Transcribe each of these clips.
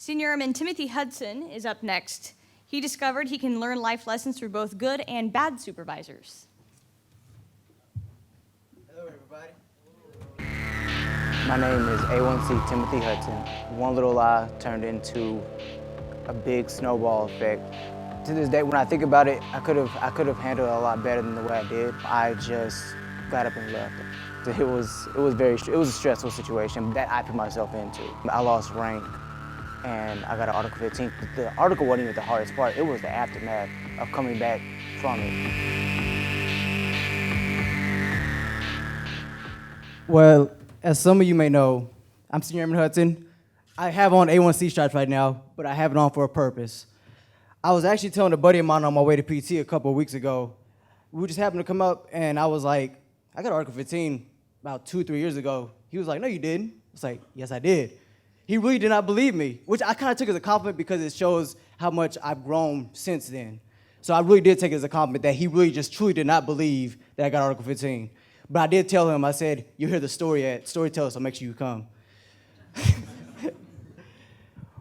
Senior Airman Timothy Hudson is up next. He discovered he can learn life lessons through both good and bad supervisors. Hello, everybody. My name is A1C Timothy Hudson. One little lie turned into a big snowball effect. To this day, when I think about it, I could have handled it a lot better than the way I did. I just got up and left. It was a stressful situation that I put myself into. I lost rank, and I got an Article 15. The article wasn't even the hardest part. It was the aftermath of coming back from it. Well, as some of you may know, I'm Senior Airman Hudson. I have on A1C stripes right now, but I have it on for a purpose. I was actually telling a buddy of mine on my way to PT a couple of weeks ago. We just happened to come up, and I was like, I got Article 15 about 2-3 years ago. He was like, no, you didn't. I was like, yes, I did. He really did not believe me, which I kind of took as a compliment because it shows how much I've grown since then. So I really did take it as a compliment that he really just truly did not believe that I got Article 15. But I did tell him, I said, you'll hear the story at Storyteller, so make sure you come.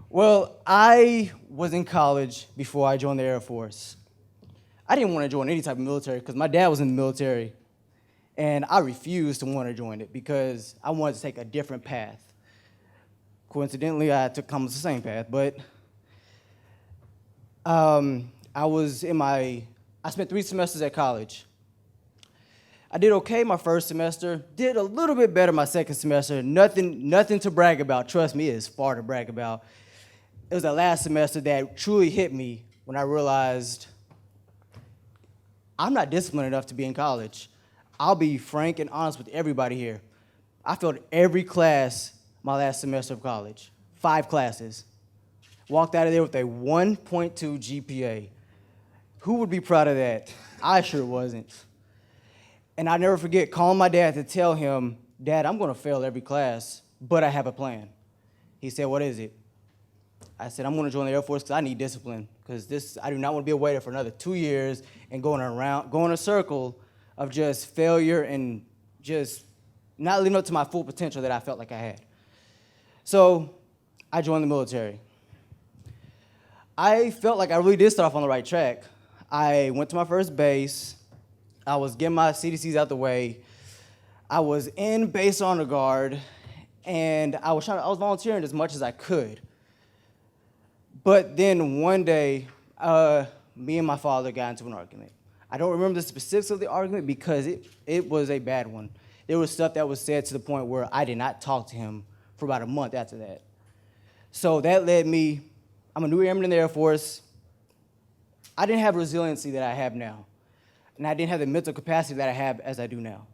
Well, I was in college before I joined the Air Force. I didn't want to join any type of military because my dad was in the military, and I refused to want to join it because I wanted to take a different path. Coincidentally, I took almost the same path, but I spent 3 semesters at college. I did okay my first semester, did a little bit better my second semester, nothing to brag about. Trust me, it is far to brag about. It was that last semester that truly hit me when I realized I'm not disciplined enough to be in college. I'll be frank and honest with everybody here. I failed every class my last semester of college, 5 classes. Walked out of there with a 1.2 GPA. Who would be proud of that? I sure wasn't. And I never forget calling my dad to tell him, Dad, I'm going to fail every class, but I have a plan. He said, what is it? I said, I'm going to join the Air Force because I need discipline, because I do not want to be a waiter for another 2 years and going a circle of just failure and just not living up to my full potential that I felt like I had. So I joined the military. I felt like I really did start off on the right track. I went to my first base. I was getting my CDCs out the way. I was in base honor guard, and I was volunteering as much as I could. But then one day, me and my father got into an argument. I don't remember the specifics of the argument because it was a bad one. There was stuff that was said to the point where I did not talk to him for about a month after that. So that led me, I'm a new airman in the Air Force. I didn't have resiliency that I have now. And I didn't have the mental capacity that I have as I do now.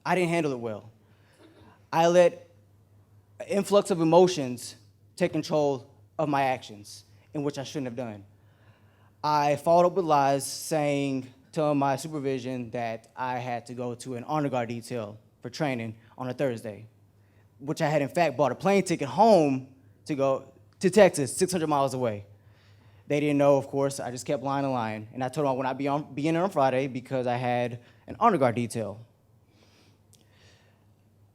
I didn't handle it well. I let an influx of emotions take control of my actions, in which I shouldn't have done. I followed up with lies, telling my supervision that I had to go to an honor guard detail for training on a Thursday, which I had in fact bought a plane ticket home to go to Texas, 600 miles away. They didn't know, of course. I just kept lying and lying. And I told them I would not be in there on Friday because I had an honor guard detail.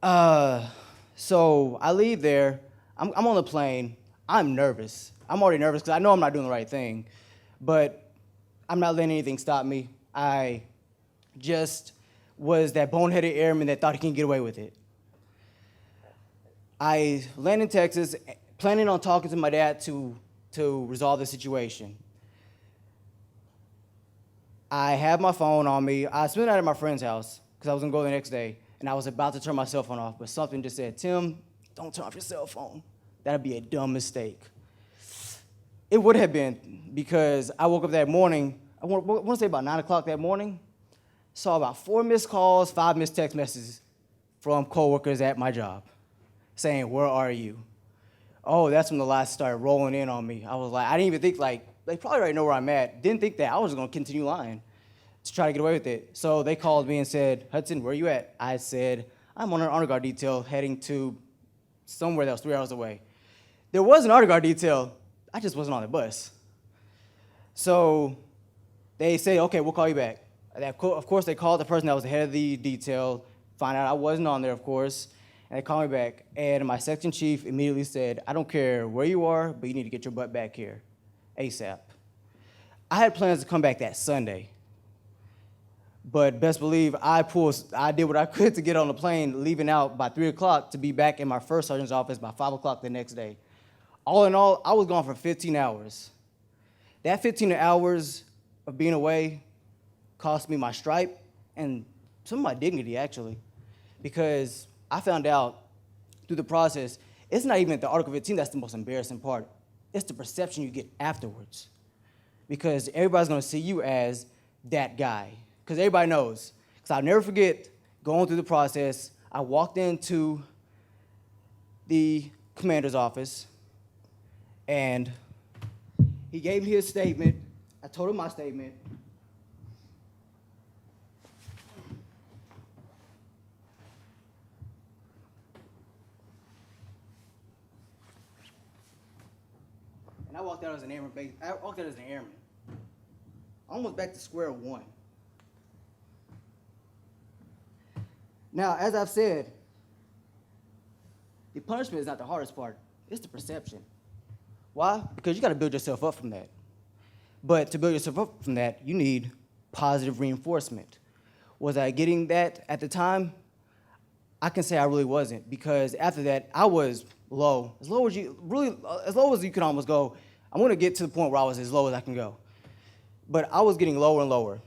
So I leave there. I'm on the plane. I'm nervous. I'm already nervous because I know I'm not doing the right thing. But I'm not letting anything stop me. I just was that boneheaded airman that thought he can get away with it. I land in Texas, planning on talking to my dad to resolve the situation. I have my phone on me. I spent the night at my friend's house because I was going to go the next day, and I was about to turn my cell phone off, but something just said, Tim, don't turn off your cell phone. That'd be a dumb mistake. It would have been because I woke up that morning, I want to say about 9 o'clock that morning, saw about 4 missed calls, 5 missed text messages from coworkers at my job saying, where are you? Oh, that's when the lies started rolling in on me. I was like, I didn't even think, they probably already know where I'm at. Didn't think that I was going to continue lying to try to get away with it. So they called me and said, Hudson, where are you at? I said, I'm on an honor guard detail heading to somewhere that was 3 hours away. There was an honor guard detail. I just wasn't on the bus. So they say, okay, we'll call you back. Of course, they called the person that was the head of the detail, find out I wasn't on there, of course, And they called me back, and my section chief immediately said, I don't care where you are, but you need to get your butt back here, ASAP. I had plans to come back that Sunday, but best believe I did what I could to get on the plane, leaving out by 3 o'clock to be back in my first sergeant's office by 5 o'clock the next day. All in all, I was gone for 15 hours. That 15 hours of being away cost me my stripe and some of my dignity, actually, because I found out through the process, it's not even the Article 15 that's the most embarrassing part. It's the perception you get afterwards. Because everybody's gonna see you as that guy. Because everybody knows. Because I'll never forget going through the process, I walked into the commander's office, and he gave me his statement. I told him my statement. And I walked out as an airman. Almost back to square one. Now, as I've said, the punishment is not the hardest part. It's the perception. Why? Because you got to build yourself up from that. But to build yourself up from that, you need positive reinforcement. Was I getting that at the time? I can say I really wasn't, because after that, I was low. As low as you can almost go. I'm going to get to the point where I was as low as I can go. But I was getting lower and lower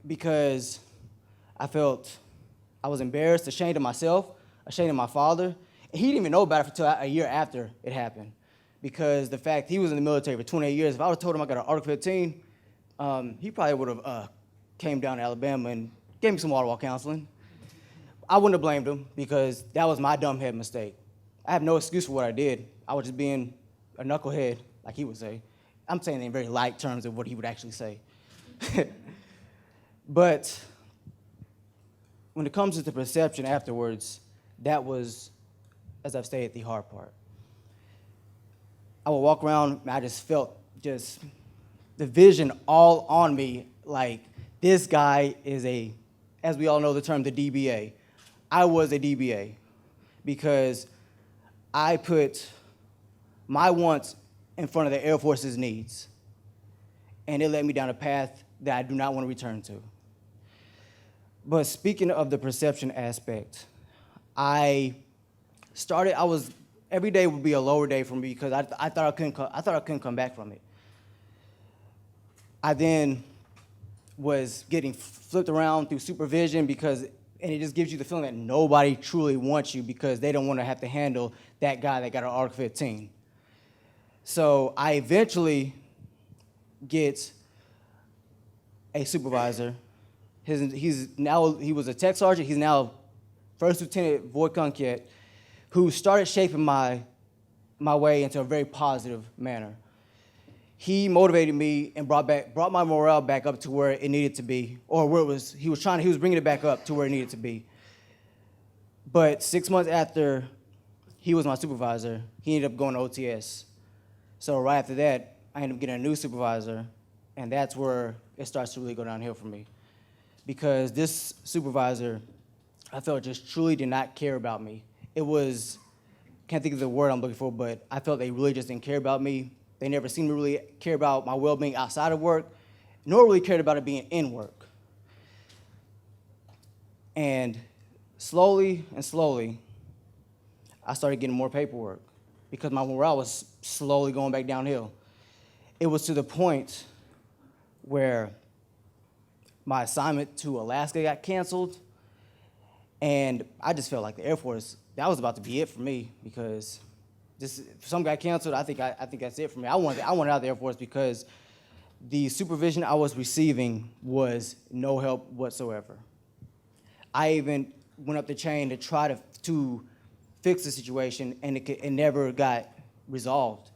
because I felt I was embarrassed, ashamed of myself, ashamed of my father. And he didn't even know about it until a year after it happened, because the fact he was in the military for 28 years, if I would have told him I got an Article 15, he probably would have came down to Alabama and gave me some water wall counseling. I wouldn't have blamed him, because that was my dumbhead mistake. I have no excuse for what I did. I was just being a knucklehead, like he would say. I'm saying it in very light terms of what he would actually say. But when it comes to the perception afterwards, that was, as I've stated, the hard part. I would walk around, and I just felt the vision all on me, like this guy is as we all know the term, the DBA. I was a DBA because I put my wants in front of the Air Force's needs, and it led me down a path that I do not want to return to. But speaking of the perception aspect, every day would be a lower day for me because I thought I couldn't come back from it. I then was getting flipped around through supervision and it just gives you the feeling that nobody truly wants you because they don't want to have to handle that guy that got an Article 15. So I eventually get a supervisor. He was a tech sergeant. He's now First Lieutenant Void Kunket, who started shaping my way into a very positive manner. He motivated me and brought my morale back up to where it needed to be, or where it was. He was bringing it back up to where it needed to be. But 6 months after he was my supervisor, he ended up going to OTS. So right after that, I ended up getting a new supervisor, and that's where it starts to really go downhill for me. Because this supervisor, I felt just truly did not care about me. Can't think of the word I'm looking for, but I felt they really just didn't care about me. They never seemed to really care about my well-being outside of work, nor really cared about it being in work. And slowly, I started getting more paperwork because my morale was slowly going back downhill. It was to the point where my assignment to Alaska got canceled, and I just felt like the Air Force, that was about to be it for me, because some got canceled. I think that's it for me. I wanted out of the Air Force because the supervision I was receiving was no help whatsoever. I even went up the chain to try to fix the situation, and it never got resolved.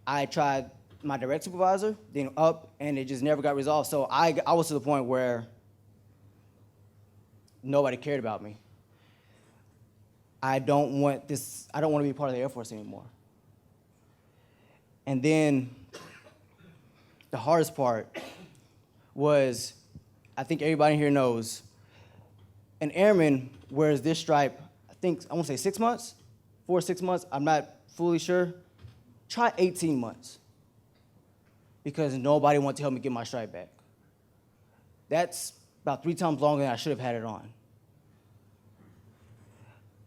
I tried my direct supervisor, then up, and it just never got resolved. So I was to the point where nobody cared about me. I don't want to be part of the Air Force anymore. And then the hardest part was, I think everybody here knows, an airman wears this stripe I want to say 6 months, 4 or 6 months, I'm not fully sure. Try 18 months because nobody wanted to help me get my stripe back. That's about 3 times longer than I should have had it on.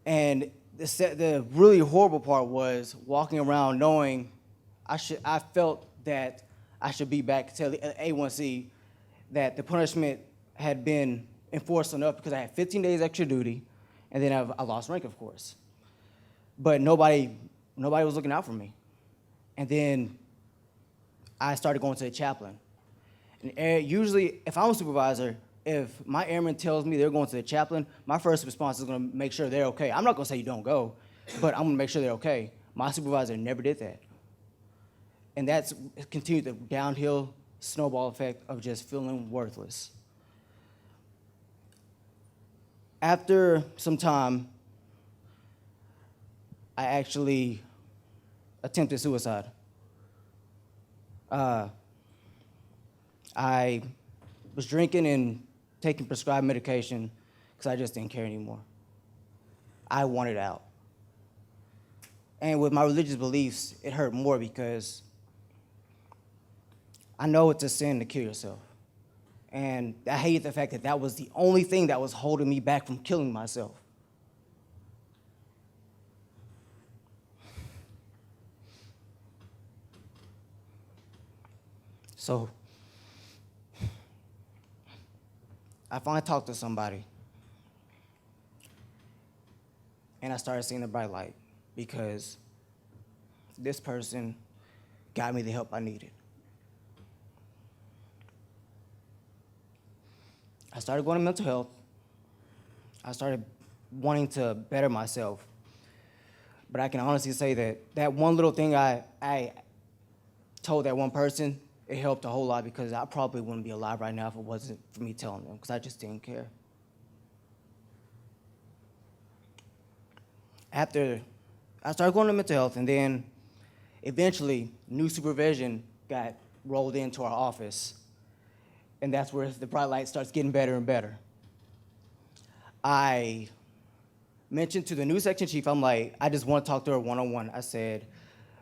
And the really horrible part was walking around knowing I felt that I should be back to tell the A1C that the punishment had been enforced enough because I had 15 days extra duty, and then I lost rank, of course. But nobody was looking out for me. And then I started going to the chaplain. And usually, if I'm a supervisor, if my airman tells me they're going to the chaplain, my first response is going to make sure they're okay. I'm not going to say you don't go, but I'm going to make sure they're okay. My supervisor never did that. And that's continued the downhill snowball effect of just feeling worthless. After some time, I actually attempted suicide. I was drinking and taking prescribed medication because I just didn't care anymore. I wanted out. And with my religious beliefs, it hurt more because I know it's a sin to kill yourself. And I hated the fact that that was the only thing that was holding me back from killing myself. So I finally talked to somebody, and I started seeing the bright light because this person got me the help I needed. I started going to mental health. I started wanting to better myself. But I can honestly say that that one little thing I told that one person, it helped a whole lot because I probably wouldn't be alive right now if it wasn't for me telling them, because I just didn't care. After I started going to mental health, and then eventually new supervision got rolled into our office, and that's where the bright light starts getting better and better. I mentioned to the new section chief, I'm like, I just want to talk to her one-on-one. I said,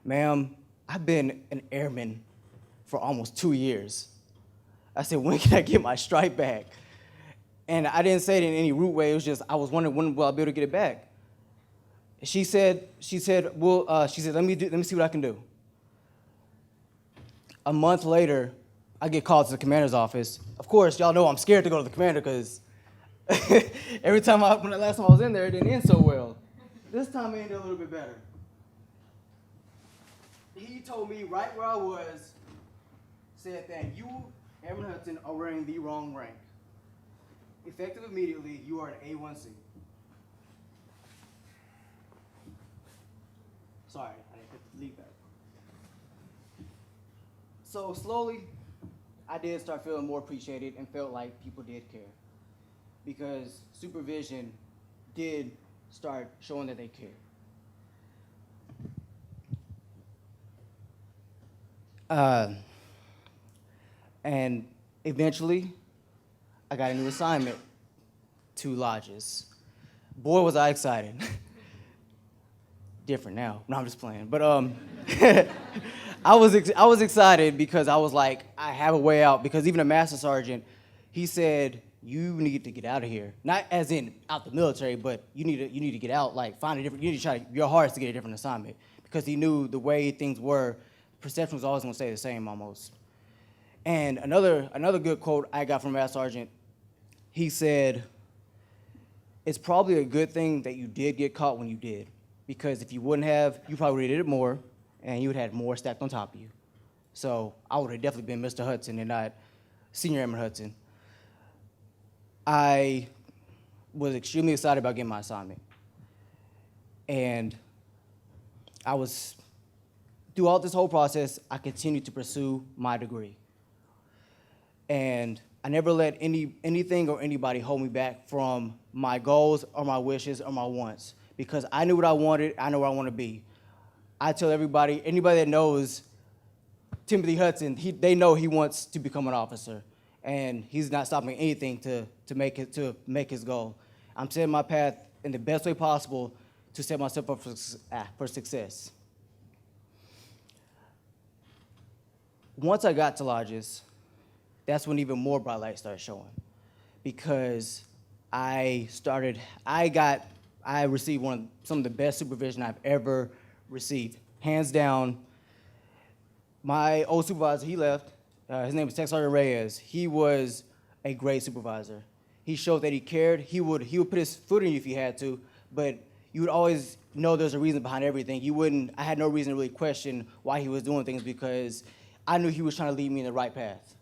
ma'am, I've been an airman for almost 2 years. I said, when can I get my stripe back? And I didn't say it in any rude way. It was just, I was wondering when will I be able to get it back? She said, well, let me see what I can do. A month later, I get called to the commander's office. Of course, y'all know I'm scared to go to the commander because every time when the last time I was in there, it didn't end so well. This time it ended a little bit better. He told me right where I was, said that you, Airman Hudson, are wearing the wrong rank. Effective immediately, you are an A1C. Sorry, I didn't put the leave back. So slowly, I did start feeling more appreciated and felt like people did care. Because supervision did start showing that they cared. And eventually, I got a new assignment to lodges. Boy, was I excited. Different now. No, I'm just playing. But I was excited because I was like, I have a way out. Because even a master sergeant, he said, you need to get out of here. Not as in out the military, but you need to get out. Like find a different. You need to try your hardest to get a different assignment. Because he knew the way things were, perception was always going to stay the same almost. And another good quote I got from Master Sergeant, he said, it's probably a good thing that you did get caught when you did. Because if you wouldn't have, you probably did it more, and you would have had more stacked on top of you. So I would have definitely been Mr. Hudson and not Senior Airman Hudson. I was extremely excited about getting my assignment. And throughout this whole process, I continued to pursue my degree. And I never let anything or anybody hold me back from my goals or my wishes or my wants. Because I knew what I wanted, I know where I want to be. I tell anybody that knows Timothy Hudson, they know he wants to become an officer. And he's not stopping anything to make his goal. I'm setting my path in the best way possible to set myself up for success. Once I got to Lodges, that's when even more bright lights started showing, because I received some of the best supervision I've ever received, hands down. My old supervisor, he left. His name was Tech Sergeant Reyes. He was a great supervisor. He showed that he cared. He would put his foot in you if he had to, but you would always know there's a reason behind everything. I had no reason to really question why he was doing things, because I knew he was trying to lead me in the right path.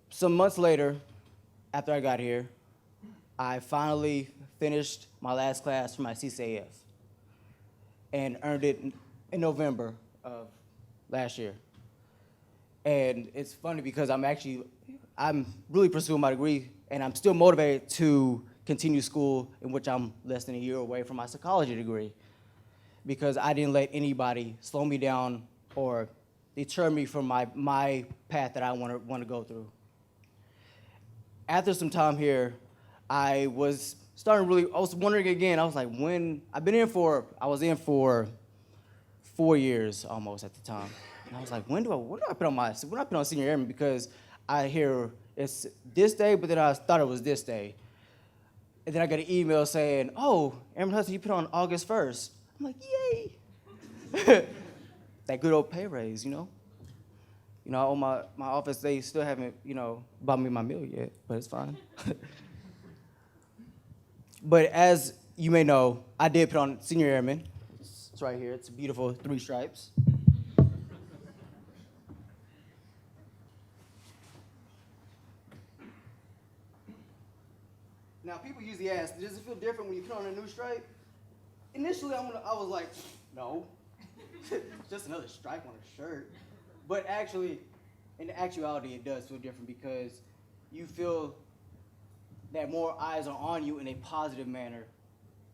Some months later, after I got here, I finally finished my last class for my CCAF and earned it in November of last year. And it's funny because I'm really pursuing my degree, and I'm still motivated to continue school, in which I'm less than a year away from my psychology degree, because I didn't let anybody slow me down or deter me from my path that I want to go through. After some time here, I was wondering again. I was like, I was in for 4 years almost at the time. And I was like, when do I put on senior airman? Because I hear it's this day, but then I thought it was this day. And then I got an email saying, oh, Airman Hudson, you put on August 1st. I'm like, yay. That good old pay raise, you know? You know, my office, they still haven't, bought me my meal yet, but it's fine. But as you may know, I did put on senior airman. It's right here. It's a beautiful 3 stripes. Now, people usually ask, does it feel different when you put on a new stripe? Initially, I was like, no. Just another stripe on a shirt. But actually, in actuality, it does feel different, because you feel that more eyes are on you in a positive manner,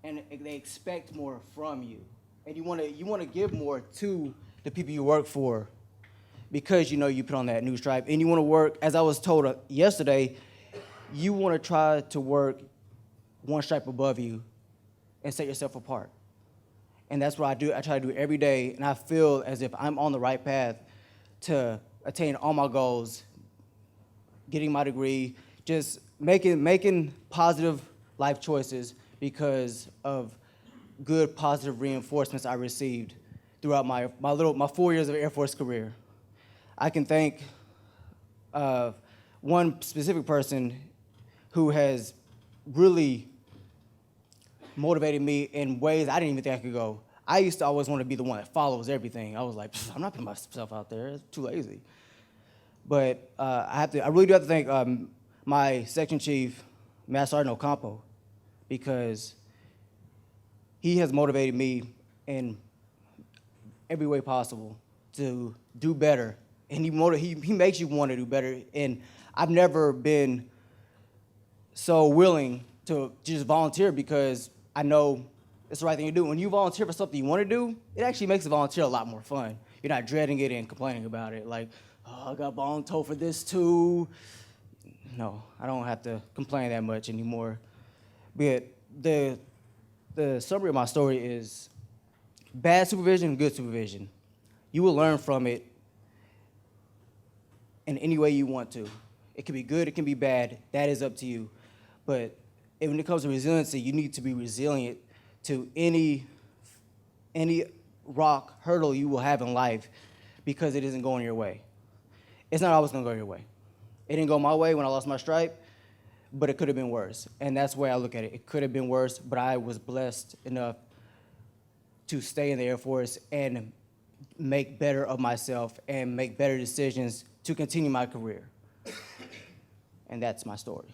and they expect more from you. And you want to give more to the people you work for, because you put on that new stripe, and you want to work, as I was told yesterday, you want to try to work one stripe above you and set yourself apart. And that's what I do. I try to do every day, and I feel as if I'm on the right path to attain all my goals, getting my degree, just making positive life choices because of good, positive reinforcements I received throughout my 4 years of Air Force career. I can thank one specific person who has really motivated me in ways I didn't even think I could go. I used to always want to be the one that follows everything. I was like, I'm not putting myself out there. It's too lazy. But I really do have to thank my section chief, Master Sergeant Ocampo, because he has motivated me in every way possible to do better. And he makes you want to do better. And I've never been so willing to just volunteer, because I know it's the right thing to do. When you volunteer for something you want to do, it actually makes the volunteer a lot more fun. You're not dreading it and complaining about it, like, oh, I got voluntold for this too. No, I don't have to complain that much anymore. But the summary of my story is bad supervision, good supervision. You will learn from it in any way you want to. It can be good, it can be bad. That is up to you. But when it comes to resiliency, you need to be resilient to any rock, hurdle you will have in life, because it isn't going your way. It's not always going to go your way. It didn't go my way when I lost my stripe, but it could have been worse. And that's the way I look at it. It could have been worse, but I was blessed enough to stay in the Air Force and make better of myself and make better decisions to continue my career. And that's my story.